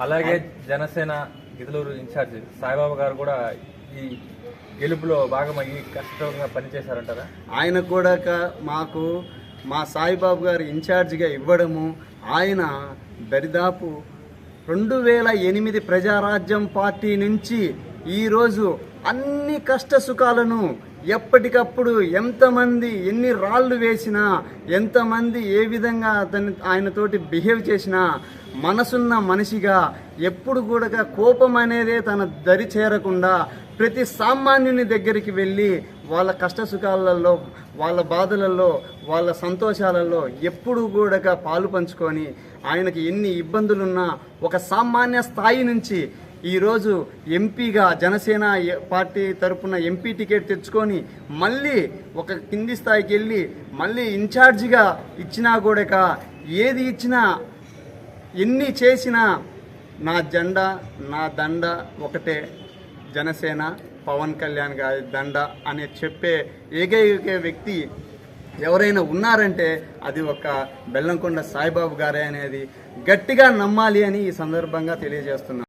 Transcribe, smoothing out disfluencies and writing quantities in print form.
అలాగే జనసేన గిద్దలూరు ఇన్ఛార్జ్ సాయిబాబా గారు కూడా ఈ గెలుపులో భాగమయ్యి కష్టంగా పనిచేశారంటారా? ఆయన కూడా మాకు మా సాయిబాబు గారు ఇన్ఛార్జిగా ఇవ్వడము, ఆయన దరిదాపు 2008 ప్రజారాజ్యం పార్టీ నుంచి ఈరోజు అన్ని కష్ట సుఖాలను ఎప్పటికప్పుడు ఎంతమంది ఎన్ని రాళ్ళు వేసినా, ఎంతమంది ఏ విధంగా ఆయనతోటి బిహేవ్ చేసినా మనసున్న మనిషిగా ఎప్పుడు కూడా కోపం అనేదే తన దరి చేరకుండా ప్రతి సామాన్యుని దగ్గరికి వెళ్ళి వాళ్ళ కష్ట సుఖాలలో, వాళ్ళ బాధలలో, వాళ్ళ సంతోషాలలో ఎప్పుడు కూడా పాలు పంచుకొని ఆయనకి ఎన్ని ఇబ్బందులున్నా ఒక సామాన్య స్థాయి నుంచి ఈరోజు ఎంపీగా జనసేన పార్టీ తరఫున ఎంపీ టికెట్ తెచ్చుకొని మళ్ళీ ఒక కింది స్థాయికి వెళ్ళి మళ్ళీ ఇన్ఛార్జిగా ఇచ్చినా కూడా ఏది ఇచ్చినా ఎన్ని చేసినా నా జెండా నా దండ ఒకటే, జనసేన పవన్ కళ్యాణ్ గారి దండ అని చెప్పే ఏకైక వ్యక్తి ఎవరైనా ఉన్నారంటే అది ఒక బెల్లంకొండ సాయిబాబు గారే అనేది గట్టిగా నమ్మాలి అని ఈ సందర్భంగా తెలియజేస్తున్నాను.